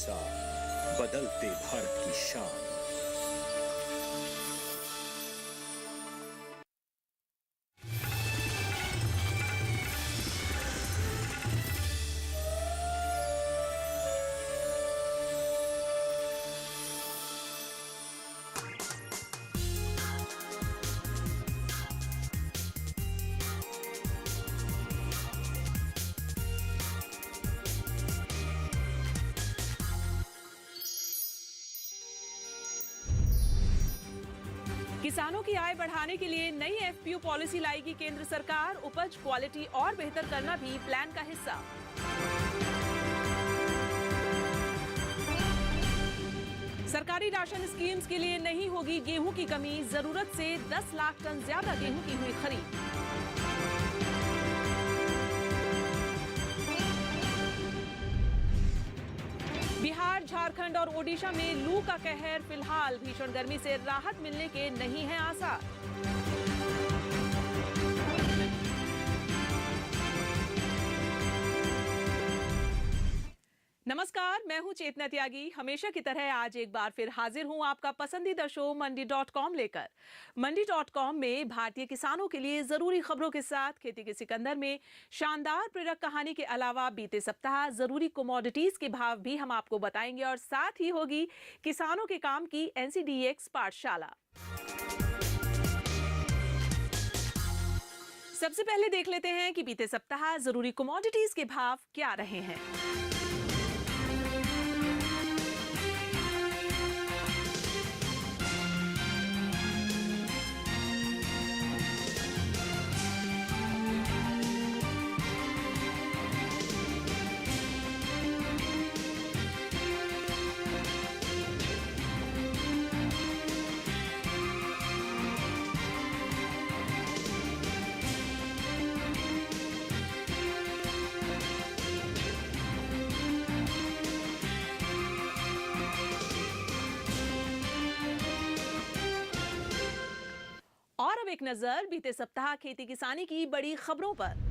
हिस्सा, बदलते भारत की शान। किसानों की आय बढ़ाने के लिए नई एफपीओ पॉलिसी लाएगी केंद्र सरकार। उपज क्वालिटी और बेहतर करना भी प्लान का हिस्सा। सरकारी राशन स्कीम्स के लिए नहीं होगी गेहूं की कमी। जरूरत से 10 लाख टन ज्यादा गेहूं की हुई खरीद। बिहार, झारखंड और ओडिशा में लू का कहर। फिलहाल भीषण गर्मी से राहत मिलने के नहीं हैं आसार। नमस्कार, मैं हूं चेतना त्यागी। हमेशा की तरह आज एक बार फिर हाजिर हूं आपका पसंदीदा शो मंडी.com लेकर। मंडी.com में भारतीय किसानों के लिए जरूरी खबरों के साथ खेती के सिकंदर में शानदार प्रेरक कहानी के अलावा बीते सप्ताह जरूरी कमोडिटीज के भाव भी हम आपको बताएंगे और साथ ही होगी किसानों के काम की NCDEX पाठशाला। सबसे पहले देख लेते हैं कि बीते सप्ताह जरूरी कमोडिटीज के भाव क्या रहे हैं। और अब एक नजर बीते सप्ताह खेती किसानी की बड़ी खबरों पर।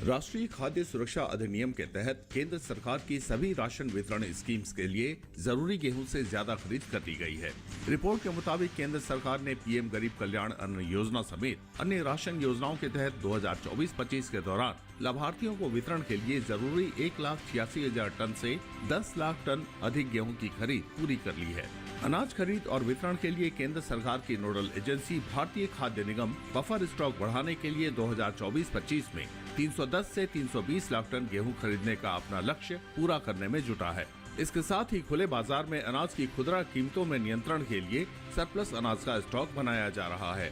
राष्ट्रीय खाद्य सुरक्षा अधिनियम के तहत केंद्र सरकार की सभी राशन वितरण स्कीम्स के लिए जरूरी गेहूं से ज्यादा खरीद कर ली गई है। रिपोर्ट के मुताबिक केंद्र सरकार ने पीएम गरीब कल्याण अन्न योजना समेत अन्य राशन योजनाओं के तहत 2024-25 के दौरान लाभार्थियों को वितरण के लिए जरूरी 1,86,000 टन से 10 लाख टन अधिक गेहूं की खरीद पूरी कर ली है। अनाज खरीद और वितरण के लिए केंद्र सरकार की नोडल एजेंसी भारतीय खाद्य निगम बफर स्टॉक बढ़ाने के लिए 2024-25 में 310 से 320 लाख टन गेहूं खरीदने का अपना लक्ष्य पूरा करने में जुटा है। इसके साथ ही खुले बाजार में अनाज की खुदरा कीमतों में नियंत्रण के लिए सरप्लस अनाज का स्टॉक बनाया जा रहा है।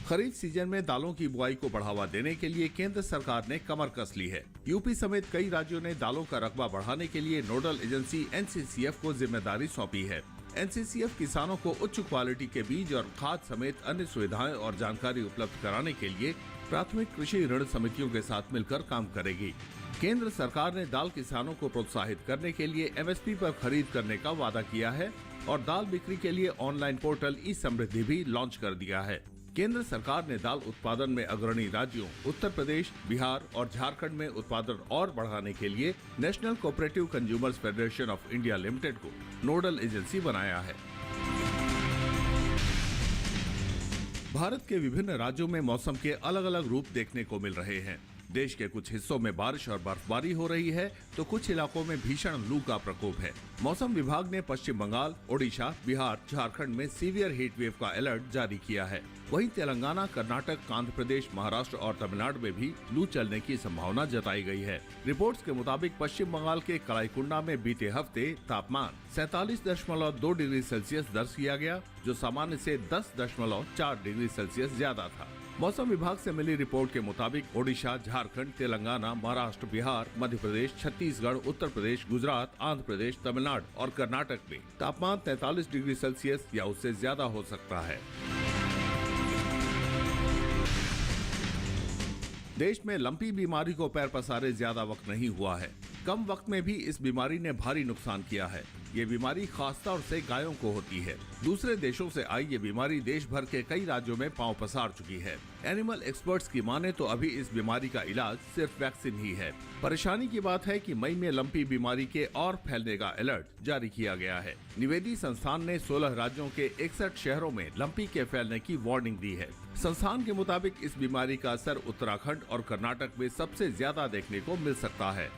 खरीफ सीजन में दालों की बुआई को बढ़ावा देने के लिए केंद्र सरकार ने कमर कस ली है। यूपी समेत कई राज्यों ने दालों का रकबा बढ़ाने के लिए नोडल एजेंसी NCCF को जिम्मेदारी सौंपी है। NCCF किसानों को उच्च क्वालिटी के बीज और खाद समेत अन्य सुविधाएं और जानकारी उपलब्ध कराने के लिए प्राथमिक कृषि ऋण समितियों के साथ मिलकर काम करेगी। केंद्र सरकार ने दाल किसानों को प्रोत्साहित करने के लिए MSP पर खरीद करने का वादा किया है और दाल बिक्री के लिए ऑनलाइन पोर्टल ई-समृद्धि भी लॉन्च कर दिया है। केंद्र सरकार ने दाल उत्पादन में अग्रणी राज्यों उत्तर प्रदेश, बिहार और झारखंड में उत्पादन और बढ़ाने के लिए national cooperative consumers federation of India limited को नोडल एजेंसी बनाया है। भारत के विभिन्न राज्यों में मौसम के अलग अलग रूप देखने को मिल रहे हैं। देश के कुछ हिस्सों में बारिश और बर्फबारी हो रही है तो कुछ इलाकों में भीषण लू का प्रकोप है। मौसम विभाग ने पश्चिम बंगाल, ओडिशा, बिहार, झारखंड में सीवियर हीट वेव का अलर्ट जारी किया है। वहीं तेलंगाना, कर्नाटक, आंध्र प्रदेश, महाराष्ट्र और तमिलनाडु में भी लू चलने की संभावना जताई गई है। रिपोर्ट्स के मुताबिक पश्चिम बंगाल के कलाईकुंडा में बीते हफ्ते तापमान 47.2 डिग्री सेल्सियस दर्ज किया गया, जो सामान्य से 10.4 डिग्री सेल्सियस ज्यादा था। मौसम विभाग से मिली रिपोर्ट के मुताबिक ओडिशा, झारखंड, तेलंगाना, महाराष्ट्र, बिहार, मध्य प्रदेश, छत्तीसगढ़, उत्तर प्रदेश, गुजरात, आंध्र प्रदेश, तमिलनाडु और कर्नाटक में तापमान 43 डिग्री सेल्सियस या उससे ज्यादा हो सकता है। देश में लंपी बीमारी को पैर पसारे ज्यादा वक्त नहीं हुआ है। कम वक्त में भी इस बीमारी ने भारी नुकसान किया है। ये बीमारी खासतौर से गायों को होती है। दूसरे देशों से आई ये बीमारी देश भर के कई राज्यों में पांव पसार चुकी है। एनिमल एक्सपर्ट्स की माने तो अभी इस बीमारी का इलाज सिर्फ वैक्सीन ही है। परेशानी की बात है कि मई में लंपी बीमारी के और फैलने का अलर्ट जारी किया गया है। निवेदी संस्थान ने 16 राज्यों के 61 शहरों में लंपी के फैलने की वार्निंग दी है। संस्थान के मुताबिक इस बीमारी का असर उत्तराखंड और कर्नाटक में सबसे ज्यादा देखने को मिल सकता है।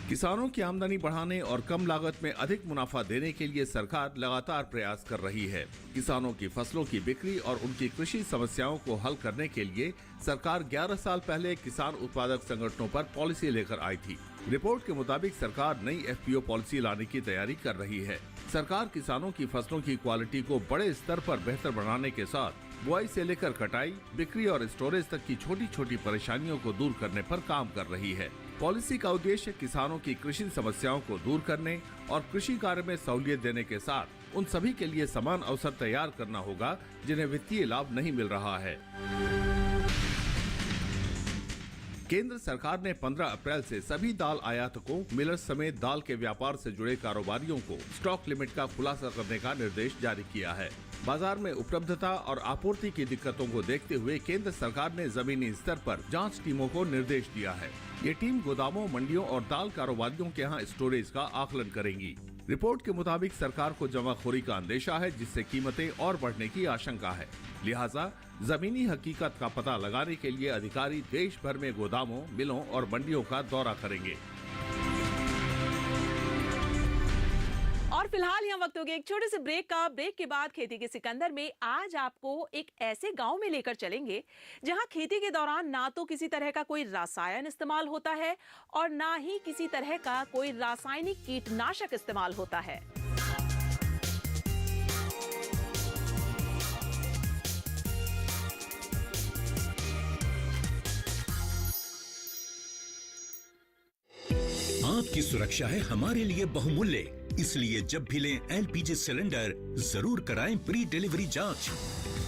किसानों की आमदनी बढ़ाने और कम लागत में अधिक मुनाफा देने के लिए सरकार लगातार प्रयास कर रही है। किसानों की फसलों की बिक्री और उनकी कृषि समस्याओं को हल करने के लिए सरकार 11 साल पहले किसान उत्पादक संगठनों पर पॉलिसी लेकर आई थी। रिपोर्ट के मुताबिक सरकार नई FPO पॉलिसी लाने की तैयारी कर रही है। सरकार किसानों की फसलों की क्वालिटी को बड़े स्तर पर बेहतर बनाने के साथ बुआई से लेकर कटाई, बिक्री और स्टोरेज तक की छोटी छोटी परेशानियों को दूर करने पर काम कर रही है। पॉलिसी का उद्देश्य किसानों की कृषि समस्याओं को दूर करने और कृषि कार्य में सहूलियत देने के साथ उन सभी के लिए समान अवसर तैयार करना होगा जिन्हें वित्तीय लाभ नहीं मिल रहा है। केंद्र सरकार ने 15 अप्रैल से सभी दाल आयातकों, मिलर्स समेत दाल के व्यापार से जुड़े कारोबारियों को स्टॉक लिमिट का खुलासा करने का निर्देश जारी किया है। बाजार में उपलब्धता और आपूर्ति की दिक्कतों को देखते हुए केंद्र सरकार ने जमीनी स्तर पर जांच टीमों को निर्देश दिया है। ये टीम गोदामों, मंडियों और दाल कारोबारियों के यहाँ स्टोरेज का आकलन करेंगी। रिपोर्ट के मुताबिक सरकार को जमाखोरी का अंदेशा है, जिससे कीमतें और बढ़ने की आशंका है। लिहाजा जमीनी हकीकत का पता लगाने के लिए अधिकारी देश भर में गोदामों, मिलों और मंडियों का दौरा करेंगे। और फिलहाल यहाँ वक्त हो गया एक छोटे से ब्रेक का। ब्रेक के बाद खेती के सिकंदर में आज आपको एक ऐसे गांव में लेकर चलेंगे जहां खेती के दौरान ना तो किसी तरह का कोई रसायन इस्तेमाल होता है और ना ही किसी तरह का कोई रासायनिक कीटनाशक इस्तेमाल होता है। आपकी सुरक्षा है हमारे लिए बहुमूल्य, इसलिए जब भी लें LPG सिलेंडर जरूर कराएं प्री डिलीवरी जांच।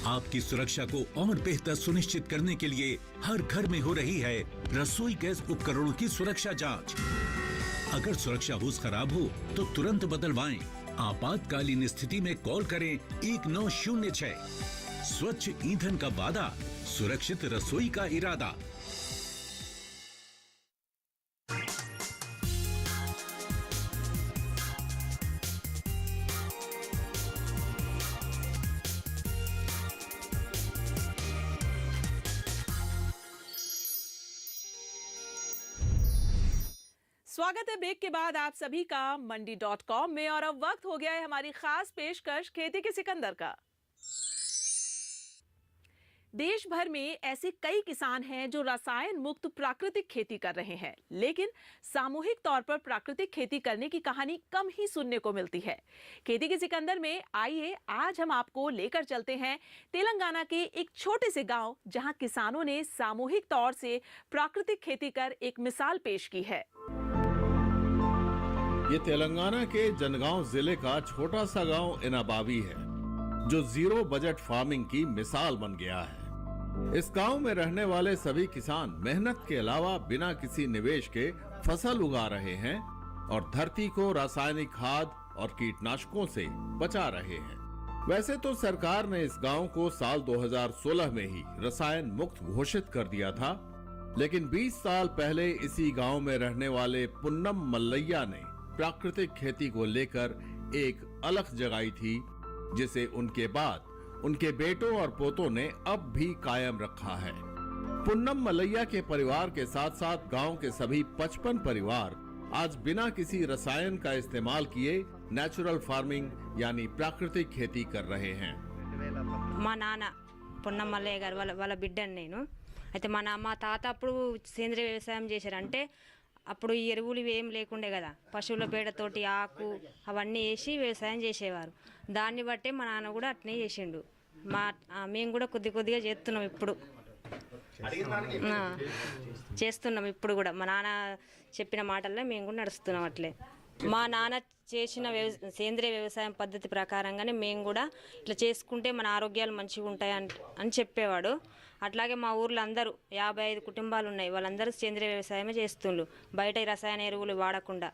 आपकी सुरक्षा को और बेहतर सुनिश्चित करने के लिए हर घर में हो रही है रसोई गैस उपकरणों की सुरक्षा जांच। अगर सुरक्षा होस खराब हो तो तुरंत बदलवाएं। आपातकालीन स्थिति में कॉल करें 1906। स्वच्छ ईंधन का वादा, सुरक्षित रसोई का इरादा। स्वागत है ब्रेक के बाद आप सभी का मंडी.com में। और अब वक्त हो गया है हमारी खास पेशकश खेती के सिकंदर का। देश भर में ऐसे कई किसान हैं जो रसायन मुक्त प्राकृतिक खेती कर रहे हैं, लेकिन सामूहिक तौर पर प्राकृतिक खेती करने की कहानी कम ही सुनने को मिलती है। खेती के सिकंदर में आइए आज हम आपको लेकर चलते हैं तेलंगाना के एक छोटे से गांव, जहां किसानों ने सामूहिक तौर से प्राकृतिक खेती कर एक मिसाल पेश की है। ये तेलंगाना के जनगांव जिले का छोटा सा गांव इनाबावी है, जो जीरो बजट फार्मिंग की मिसाल बन गया है। इस गांव में रहने वाले सभी किसान मेहनत के अलावा बिना किसी निवेश के फसल उगा रहे हैं और धरती को रासायनिक खाद और कीटनाशकों से बचा रहे हैं। वैसे तो सरकार ने इस गांव को साल 2016 में ही रसायन मुक्त घोषित कर दिया था, लेकिन 20 साल पहले इसी गांव में रहने वाले पुन्नम मल्लैया ने प्राकृतिक खेती को लेकर एक अलख जगाई थी, जिसे उनके बाद उनके बेटों और पोतों ने अब भी कायम रखा है। पुन्नम मल्लैया के परिवार के साथ साथ गांव के सभी 55 परिवार आज बिना किसी रसायन का इस्तेमाल किए नेचुरल फार्मिंग यानी प्राकृतिक खेती कर रहे हैं। మా నాన్న పున్నం మల్లయ్య గారు వాళ్ళ బిడ్డని నేను అయితే మా తాత అప్పుడు సేంద్రియ వ్యవసాయం చేశారంటే అప్పుడు ఈ ఎరువులు ఏం లేకుండే కదా, పశువుల పేడతోటి ఆకు అవన్నీ వేసి వ్యవసాయం చేసేవారు. దాన్ని బట్టే మా నాన్న కూడా అట్నే చేసిండు. మేము కూడా కొద్దిగా చేస్తున్నాం ఇప్పుడు చేస్తున్నాం ఇప్పుడు కూడా మా నాన్న చెప్పిన మాటల్లో మేము కూడా నడుస్తున్నాం అట్లే. మా నాన్న చేసిన సేంద్రియ వ్యవసాయం పద్ధతి ప్రకారంగానే మేము కూడా ఇట్లా చేసుకుంటే మన ఆరోగ్యాలు మంచిగా ఉంటాయి అని చెప్పేవాడు. అట్లాగే మా ఊర్లో అందరూ 55 కుటుంబాలు ఉన్నాయి, వాళ్ళందరూ సేంద్రియ వ్యవసాయమే చేస్తుండ్రు. బయట ఈ రసాయన ఎరువులు వాడకుండా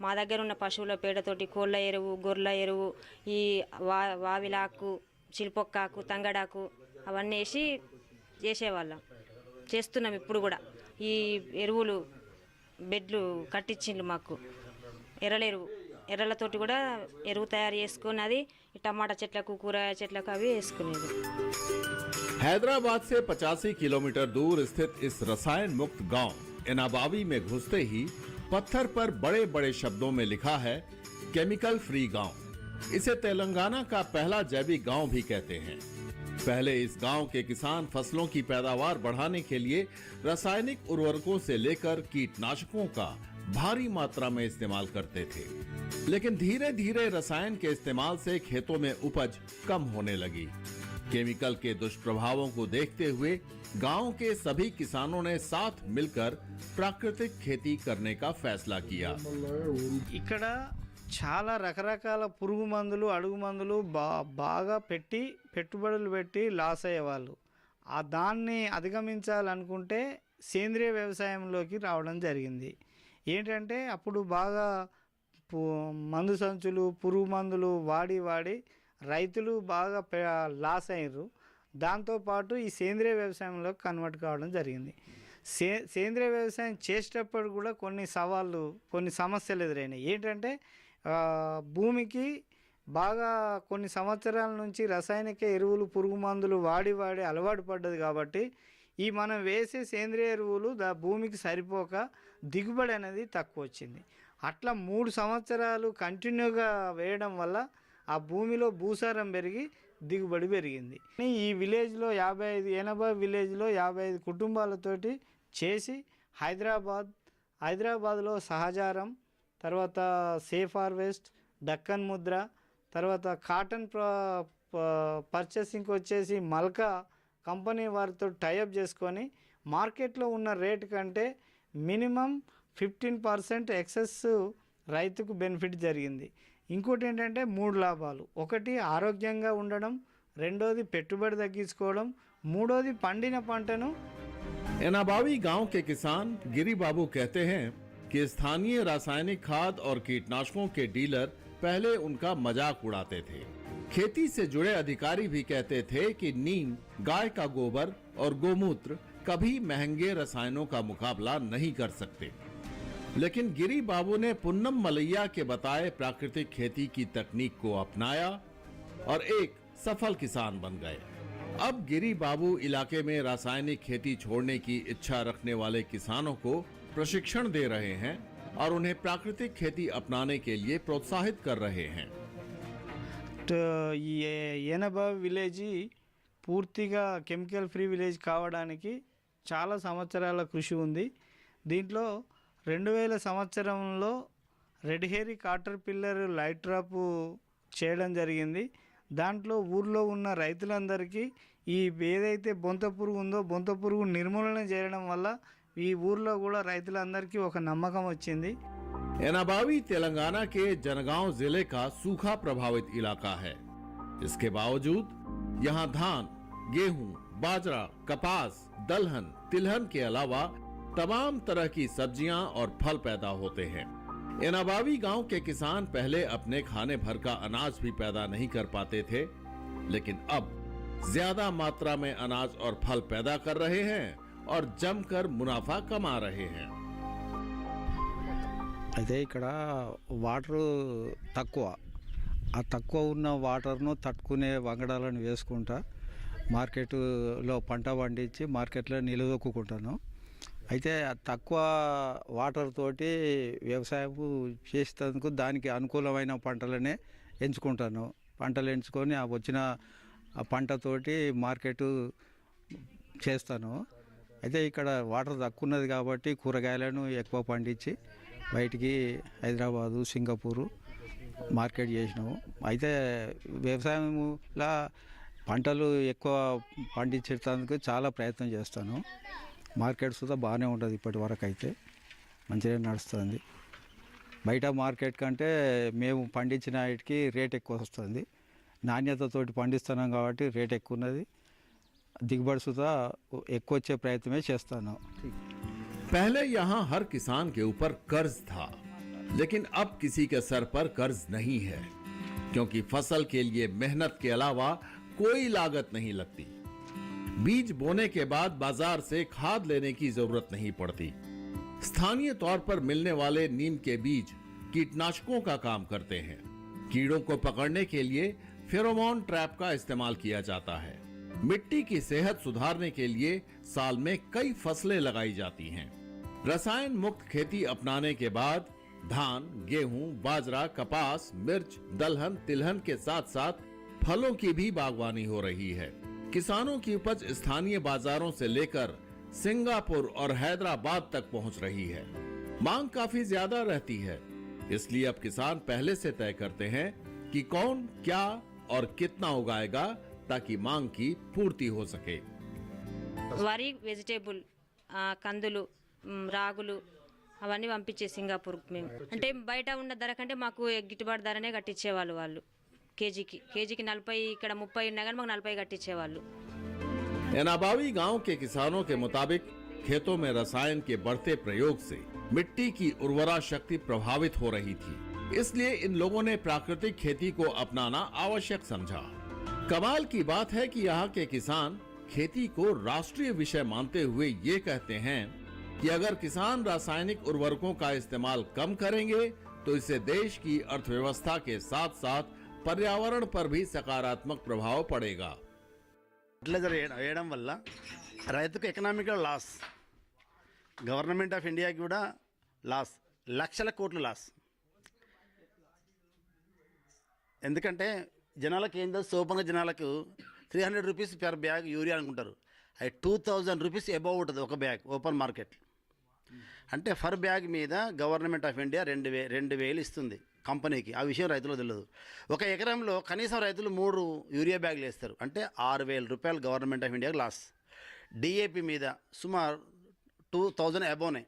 మా దగ్గర ఉన్న పశువుల పేడతోటి కోళ్ళ ఎరువు, గొర్రెల ఎరువు, ఈ వావిలాకు, చిలిపొక్కాకు, తంగడాకు అవన్నీ వేసి చేసేవాళ్ళం. చేస్తున్నాం ఇప్పుడు కూడా. ఈ ఎరువులు బెడ్లు కట్టించిండ్రు మాకు, ఎర్రలతోటి కూడా ఎరువు తయారు చేసుకుని అది టమాటా చెట్లకు, కూరగాయ చెట్లకు అవి వేసుకునేది. हैदराबाद से 85 किलोमीटर दूर स्थित इस रसायन मुक्त गांव एनाबावी में घुसते ही पत्थर पर बड़े बड़े शब्दों में लिखा है केमिकल फ्री गांव। इसे तेलंगाना का पहला जैविक गांव भी कहते हैं। पहले इस गांव के किसान फसलों की पैदावार बढ़ाने के लिए रासायनिक उर्वरकों से लेकर कीटनाशकों का भारी मात्रा में इस्तेमाल करते थे, लेकिन धीरे धीरे रसायन के इस्तेमाल से खेतों में उपज कम होने लगी। केमिकल के दुष्प्रभावों को देखते हुए गांव के सभी किसानों ने साथ मिलकर प्राकृतिक खेती करने का फैसला किया। ఇక్కడ చాలా రకరకాల పురుగు మందులు, అడుగు మందులు బాగా పెట్టుబడులు పెట్టి లాస్ అయ్యేవాళ్ళు. దాన్ని అధిగమించాలనుకుంటే సేంద్రియ వ్యవసాయంలోకి రావడం జరిగింది. ఏంటంటే అప్పుడు బాగా మందు సంచులు, పురుగు మందులు వాడి రైతులు బాగా లాస్ అయ్యారు. దాంతోపాటు ఈ సేంద్రియ వ్యవసాయంలో కన్వర్ట్ కావడం జరిగింది. సేంద్రియ వ్యవసాయం చేసేటప్పుడు కూడా కొన్ని సవాళ్ళు, కొన్ని సమస్యలు ఎదురైనాయి. ఏంటంటే భూమికి బాగా కొన్ని సంవత్సరాల నుంచి రసాయనిక ఎరువులు, పురుగు మందులు వాడి అలవాటు పడ్డది కాబట్టి ఈ మనం వేసే సేంద్రియ ఎరువులు భూమికి సరిపోక దిగుబడి అనేది తక్కువ వచ్చింది. అట్లా 3 సంవత్సరాలు కంటిన్యూగా వేయడం వల్ల ఆ భూమిలో భూసారం పెరిగి దిగుబడి పెరిగింది. ఈ విలేజ్లో 80 విలేజ్లో 55 కుటుంబాలతోటి చేసి హైదరాబాద్లో సహజారం, తర్వాత సేఫ్ హార్వెస్ట్, డక్కన్ ముద్ర, తర్వాత కాటన్ పర్చేసింగ్కి వచ్చేసి మల్కా కంపెనీ వారితో టైఅప్ చేసుకొని మార్కెట్లో ఉన్న రేటు కంటే మినిమం 15% ఎక్సెస్ రైతుకు బెనిఫిట్ జరిగింది. ఇంకోటి ఏంటంటే 3 లాభాలు. ఒకటి ఆరోగ్యంగా ఉండడం, రెండోది పెట్టుబడి తగ్గించుకోవడం, మూడోది పండిన పంటను. एनाबावी गांव के किसान गिरी बाबू कहते हैं कि स्थानीय रासायनिक खाद और कीटनाशकों के डीलर पहले उनका मजाक उड़ाते थे। खेती से जुड़े अधिकारी भी कहते थे कि नीम, गाय का गोबर और गोमूत्र कभी महंगे रसायनों का मुकाबला नहीं कर सकते। लेकिन गिरी बाबू ने पुन्नम मलैया के बताए प्राकृतिक खेती की तकनीक को अपनाया और एक सफल किसान बन गए। अब गिरी बाबू इलाके में रासायनिक खेती छोड़ने की इच्छा रखने वाले किसानों को प्रशिक्षण दे रहे हैं और उन्हें प्राकृतिक खेती अपनाने के लिए प्रोत्साहित कर रहे हैं। ఈ ఎనబావి విలేజ్ పూర్తిగా కెమికల్ ఫ్రీ విలేజ్ కావడానికి చాలా సంవత్సరాల కృషి ఉంది. దీంట్లో 2000 సంవత్సరంలో red hairy caterpillar light trap చేయడం జరిగింది. దాంట్లో ఊర్లో ఉన్న రైతులందరికీ ఈ ఏదైతే బొంత పురుగు ఉందో బొంత పురుగు నిర్మూలన చేయడం వల్ల ఈ ఊర్లో కూడా రైతులందరికీ ఒక నమ్మకం వచ్చింది. एनाबावी तेलंगाना के जनगांव जिले का सूखा प्रभावित इलाका है। इसके बावजूद यहाँ धान, गेहूं, बाजरा, कपास, दलहन, तिलहन के अलावा तमाम तरह की सब्जियां और फल पैदा होते हैं। एनाबावी गांव के किसान पहले अपने खाने भर का अनाज भी पैदा नहीं कर पाते थे, लेकिन अब ज्यादा मात्रा में अनाज और फल पैदा कर रहे हैं और जमकर मुनाफा कमा रहे हैं। అయితే ఇక్కడ వాటర్ తక్కువ, ఆ తక్కువ ఉన్న వాటర్ను తట్టుకునే వంగడాలను వేసుకుంటా మార్కెట్లో పంట పండించి మార్కెట్లో నిలదొక్కుంటాను. అయితే తక్కువ వాటర్ తోటి వ్యవసాయం చేసేందుకు దానికి అనుకూలమైన పంటలనే ఎంచుకుంటాను. పంటలు ఎంచుకొని ఆ వచ్చిన ఆ పంటతోటి మార్కెట్ చేస్తాను. అయితే ఇక్కడ వాటర్ తక్కువ ఉన్నది కాబట్టి కూరగాయలను ఎక్కువ పండించి బయటికి హైదరాబాదు, సింగపూరు మార్కెట్ చేసినాము. అయితే వ్యవసాయంలో పంటలు ఎక్కువ పండించేందుకు చాలా ప్రయత్నం చేస్తాను. మార్కెట్ సుధా బాగానే ఉంటుంది, ఇప్పటి వరకు అయితే మంచిగా నడుస్తుంది. బయట మార్కెట్ కంటే మేము పండించిన వాటికి రేట్ ఎక్కువ వస్తుంది. నాణ్యతతోటి పండిస్తున్నాం కాబట్టి రేట్ ఎక్కువ ఉన్నది. దిగుబడి సుతా ఎక్కువ వచ్చే ప్రయత్నమే చేస్తాను. पहले यहाँ हर किसान के ऊपर कर्ज था, लेकिन अब किसी के सर पर कर्ज नहीं है, क्योंकि फसल के लिए मेहनत के अलावा कोई लागत नहीं लगती। बीज बोने के बाद बाजार से खाद लेने की जरूरत नहीं पड़ती। स्थानीय तौर पर मिलने वाले नीम के बीज कीटनाशकों का काम करते हैं। कीड़ों को पकड़ने के लिए फेरोमोन ट्रैप का इस्तेमाल किया जाता है। मिट्टी की सेहत सुधारने के लिए साल में कई फसलें लगाई जाती हैं। रसायन मुक्त खेती अपनाने के बाद धान, गेहूं, बाजरा, कपास, मिर्च, दलहन, तिलहन के साथ साथ फलों की भी बागवानी हो रही है। किसानों की उपज स्थानीय बाजारों से लेकर सिंगापुर और हैदराबाद तक पहुंच रही है। मांग काफी ज्यादा रहती है, इसलिए अब किसान पहले से तय करते हैं कि कौन क्या और कितना उगाएगा ताकि मांग की पूर्ति हो सके। వరి, వెజిటేబుల్, కందులు, రాగులు అవన్నీ పంపించే సింగపూర్కి మేము. అంటే బయట ఉన్న ధర కంటే మాకు గిట్టుబాటు ధరనే కట్టించేవాళ్ళు వాళ్ళు. కేజీకి 40, ఇక్కడ 30 ఉన్నా కానీ మాకు 40 కట్టించేవాళ్ళు. एनाबावी गांव के किसानों के मुताबिक खेतों में रसायन के बढ़ते प्रयोग से मिट्टी की उर्वरा शक्ति प्रभावित हो रही थी, इसलिए इन लोगों ने प्राकृतिक खेती को अपनाना आवश्यक समझा। कमाल की बात है कि यहाँ के किसान खेती को राष्ट्रीय विषय मानते हुए ये कहते हैं कि अगर किसान रासायनिक उर्वरकों का इस्तेमाल कम करेंगे तो इससे देश की अर्थव्यवस्था के साथ साथ पर्यावरण पर भी सकारात्मक प्रभाव पड़ेगा। ఫర్టిలైజర్ వేయడం వల్ల రైతుకు ఎకనామికల్ లాస్, గవర్నమెంట్ ఆఫ్ ఇండియాకి కూడా లాస్, లక్షల కోట్ల లాస్. ఎందుకంటే జనాలకు ఏం తెలుసు, ఓపెన్గా జనాలకు 300 రూపీస్ పర్ బ్యాగ్ యూరియా అనుకుంటారు. అది 2000 రూపీస్ అబౌవ్ ఉంటుంది ఒక బ్యాగ్ ఓపెన్ మార్కెట్. అంటే ఫర్ బ్యాగ్ మీద గవర్నమెంట్ ఆఫ్ ఇండియా 2000 ఇస్తుంది కంపెనీకి. ఆ విషయం రైతులకు తెలియదు. ఒక ఎకరంలో కనీసం రైతులు 3 యూరియా బ్యాగులు వేస్తారు, అంటే 6000 రూపాయలు గవర్నమెంట్ ఆఫ్ ఇండియాకి లాస్. డిఏపి మీద సుమారు 2000 అబోనే.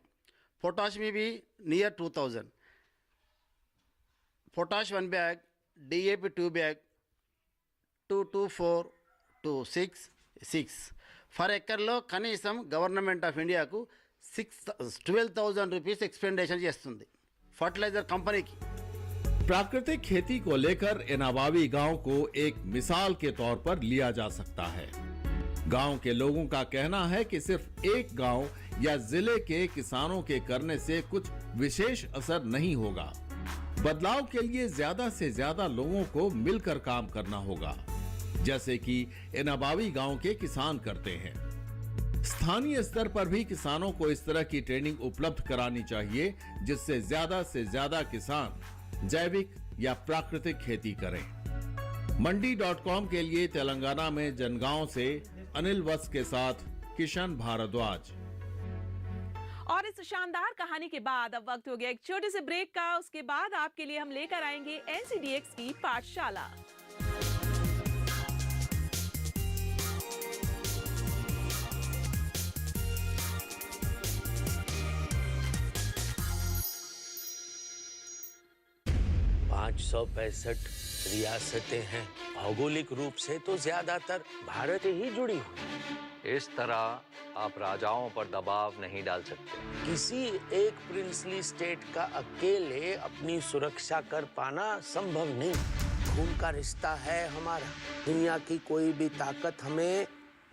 పొటాష్ में भी near 2000. Potash 1 bag, DAP 2 bag, 2 to 4 to 6 per ఎకర్లో కనీసం గవర్నమెంట్ ఆఫ్ ఇండియాకు 12,000 రూపీస్ ఎక్స్పెండిచర్ చేస్తుంది ఫర్టిలైజర్ కంపెనీకి. प्राकृतिक खेती को लेकर एनाबावी गांव को एक मिसाल के तौर पर लिया जा सकता है। गांव के लोगों का कहना है कि सिर्फ एक गांव या जिले के किसानों के करने से कुछ विशेष असर नहीं होगा। बदलाव के लिए ज्यादा से ज्यादा लोगों को मिलकर काम करना होगा, जैसे कि एनाबावी गांव के किसान करते हैं। स्थानीय स्तर पर भी किसानों को इस तरह की ट्रेनिंग उपलब्ध करानी चाहिए, जिससे ज्यादा से ज्यादा किसान जैविक या प्राकृतिक खेती करें। मंडी.com के लिए तेलंगाना में जनगांव से अनिल वत्स के साथ किशन भारद्वाज। और इस शानदार कहानी के बाद अब वक्त हो गया एक छोटे से ब्रेक का। उसके बाद आपके लिए हम लेकर आएंगे NCDX की पाठशाला। पाँच 565 रियासतें हैं। भौगोलिक रूप से तो ज्यादातर भारत ही जुड़ी हुई। इस तरह आप राजाओं पर दबाव नहीं डाल सकते। किसी एक प्रिंसली स्टेट का अकेले अपनी सुरक्षा कर पाना संभव नहीं। खून का रिश्ता है हमारा। दुनिया की कोई भी ताकत हमें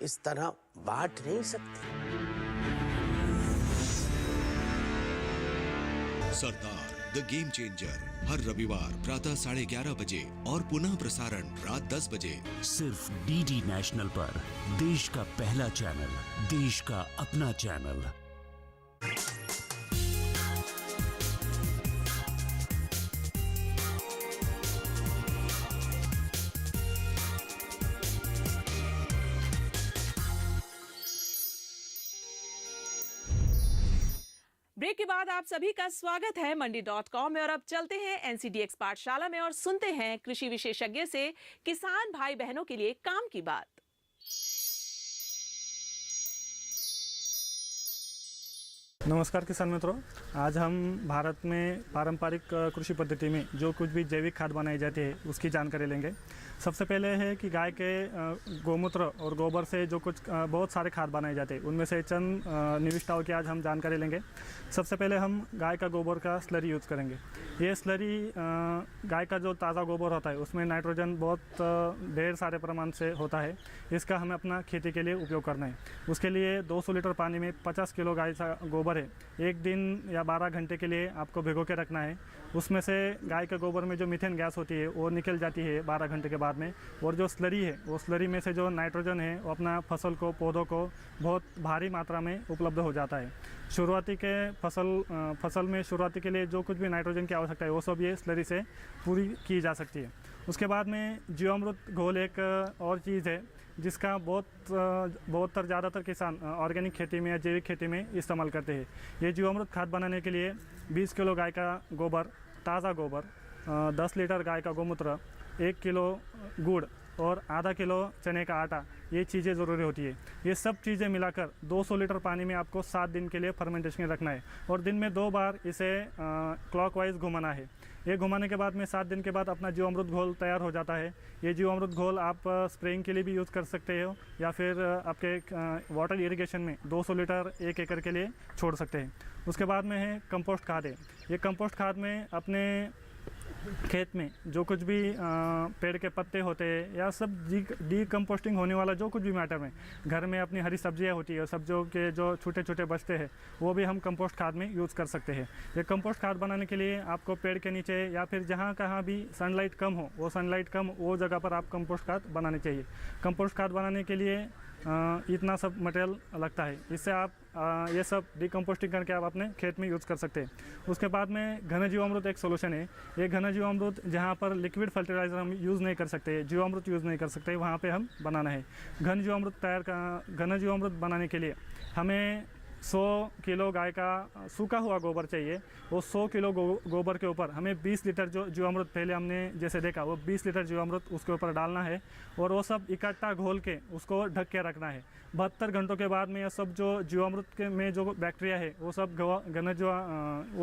इस तरह बांट नहीं सकती। सरदार द गेम चेंजर हर रविवार प्रातः 11:30 बजे और पुनः प्रसारण रात 10 बजे सिर्फ DD नेशनल पर। देश का पहला चैनल, देश का अपना चैनल। ब्रेक के बाद आप सभी का स्वागत है मंडी.com में। और अब चलते हैं NCDX पाठशाला में और सुनते हैं कृषि विशेषज्ञ से किसान भाई बहनों के लिए काम की बात। नमस्कार किसान मित्रों, आज हम भारत में पारंपरिक कृषि पद्धति में जो कुछ भी जैविक खाद बनाई जाती है उसकी जानकारी लेंगे। सबसे पहले है कि गाय के गौमूत्र और गोबर से जो कुछ बहुत सारे खाद बनाए जाते हैं उनमें से चंद निविष्टाओं की आज हम जानकारी लेंगे। सबसे पहले हम गाय का गोबर का स्लरी यूज़ करेंगे। ये स्लरी गाय का जो ताज़ा गोबर होता है उसमें नाइट्रोजन बहुत ढेर सारे प्रमाण से होता है। इसका हमें अपना खेती के लिए उपयोग करना है। उसके लिए 200 लीटर पानी में 50 किलो गाय का गोबर है, एक दिन या 12 घंटे के लिए आपको भिगो के रखना है। उसमें से गाय के गोबर में जो मीथेन गैस होती है वो निकल जाती है 12 घंटे के बाद में, और जो स्लरी है वो स्लरी में से जो नाइट्रोजन है वो अपना फसल को, पौधों को बहुत भारी मात्रा में उपलब्ध हो जाता है। शुरुआती के फसल में शुरुआती के लिए जो कुछ भी नाइट्रोजन की आवश्यकता है वो सब ये स्लरी से पूरी की जा सकती है। उसके बाद में जीवामृत घोल एक और चीज़ है जिसका बहुत ज़्यादातर किसान ऑर्गेनिक खेती में या जैविक खेती में इस्तेमाल करते हैं। ये जीवामृत खाद बनाने के लिए 20 किलो गाय का गोबर, ताज़ा गोबर, 10 लीटर गाय का गोमूत्र, 1 किलो गुड़ और आधा किलो चने का आटा, ये चीज़ें ज़रूरी होती है। ये सब चीज़ें मिलाकर 200 लीटर पानी में आपको 7 दिन के लिए फर्मेंटेशन रखना है और दिन में 2 बार इसे क्लॉकवाइज घुमाना है। ये घुमाने के बाद में 7 दिन के बाद अपना जीवामृत घोल तैयार हो जाता है। ये जीवामृत घोल आप स्प्रेइंग के लिए भी यूज़ कर सकते हो या फिर आपके वाटर इरिगेशन में 200 लीटर 1 एकड़ के लिए छोड़ सकते हैं। उसके बाद में है कंपोस्ट खाद है। ये कंपोस्ट खाद में अपने खेत में जो कुछ भी पेड़ के पत्ते होते हैं या सब डीकम्पोस्टिंग होने वाला जो कुछ भी मैटर में घर में अपनी हरी सब्जियां होती है, सब्जियों के जो छोटे छोटे बचते हैं वो भी हम कंपोस्ट खाद में यूज़ कर सकते हैं। ये कंपोस्ट खाद बनाने के लिए आपको पेड़ के नीचे या फिर जहाँ कहाँ भी सनलाइट कम हो वो जगह पर आप कंपोस्ट खाद बनाने चाहिए। कंपोस्ट खाद बनाने के लिए इतना सब मटेरियल लगता है। इससे आप ये सब डिकम्पोस्टिंग करके आप अपने खेत में यूज़ कर सकते हैं। उसके बाद में घन जीवामृत एक सोल्यूशन है। ये घन जीवामृत जहाँ पर लिक्विड फर्टिलाइज़र हम यूज़ नहीं कर सकते, जीवामृत यूज़ नहीं कर सकते, वहाँ पे हम बनाना है। घन जीवामृत बनाने के लिए हमें 100 किलो गाय का सूखा हुआ गोबर चाहिए। वो 100 किलो गोबर के ऊपर हमें 20 लीटर जो जीवामृत पहले हमने जैसे देखा वो 20 लीटर जीवामृत उसके ऊपर डालना है और वो सब इकट्ठा घोल के उसको ढक के रखना है। 72 घंटों के बाद में ये सब जो जीवामृत के में जो बैक्टीरिया है वो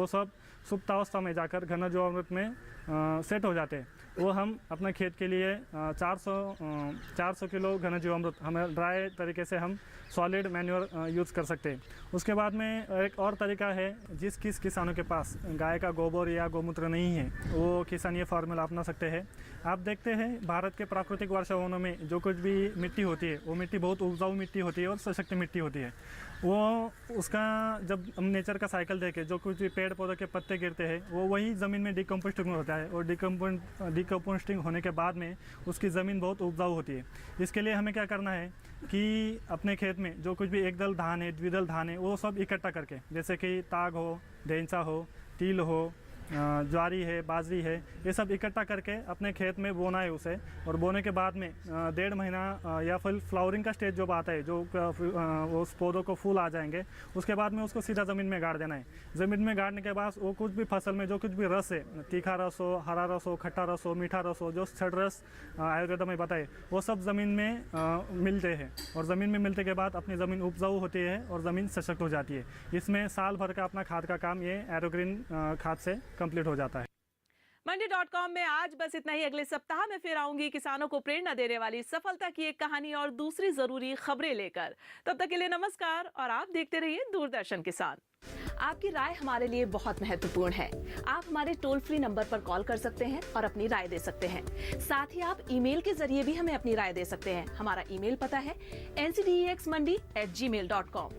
सब सुप्तावस्था में जाकर घन जीवामृत में सेट हो जाते हैं। वो हम अपने खेत के लिए 400 किलो घन जीवामृत हमें ड्राई तरीके से हम सॉलिड मैन्योर यूज़ कर सकते हैं। उसके बाद में एक और तरीका है, जिस किसानों के पास गाय का गोबर या गोमूत्र नहीं है वो किसान ये फार्मूला अपना सकते हैं। आप देखते हैं भारत के प्राकृतिक वर्षावनों में जो कुछ भी मिट्टी होती है वो मिट्टी बहुत उपजाऊ मिट्टी होती है और सशक्त मिट्टी होती है। वो उसका जब हम नेचर का साइकिल देखें, जो कुछ भी पेड़ पौधों के पत्ते गिरते हैं वो वही ज़मीन में डिकम्पोस्टिंग होता है और डिकम्पोस्टिंग होने के बाद में उसकी ज़मीन बहुत उपजाऊ होती है। इसके लिए हमें क्या करना है कि अपने खेत में जो कुछ भी एकदल धान है, द्विदल धान है, वो सब इकट्ठा करके, जैसे कि ताग हो, ढेंचा हो, तिल हो, ज्वारी है, बाजरी है, ये सब इकट्ठा करके अपने खेत में बोना है उसे। और बोने के बाद में 1.5 महीना या फिर फ्लावरिंग का स्टेज जब आता है, जो उस पौधों को फूल आ जाएंगे, उसके बाद में उसको सीधा ज़मीन में गाड़ देना है। ज़मीन में गाड़ने के बाद वो कुछ भी फसल में जो कुछ भी रस है, तीखा रस हो, हरा रस हो, खट्टा रस हो, मीठा रस हो, जो छड़ रस आयुर्वेद में बताए, वो सब ज़मीन में मिलते हैं और ज़मीन में मिलने के बाद अपनी ज़मीन उपजाऊ होती है और ज़मीन सशक्त हो जाती है। इसमें साल भर का अपना खाद का काम ये एरोग्रीन खाद से कंप्लीट हो जाता है। मंडी.com में आज बस इतना ही। अगले सप्ताह में फिर आऊंगी किसानों को प्रेरणा देने वाली सफलता की एक कहानी और दूसरी जरूरी खबरें लेकर। तब तक के लिए नमस्कार और आप देखते रहिए दूरदर्शन किसान। आपकी राय हमारे लिए बहुत महत्वपूर्ण है। आप हमारे टोल फ्री नंबर पर कॉल कर सकते हैं और अपनी राय दे सकते हैं। साथ ही आप ईमेल के जरिए भी हमें अपनी राय दे सकते हैं। हमारा ईमेल पता है ncdexmandi@gmail.com।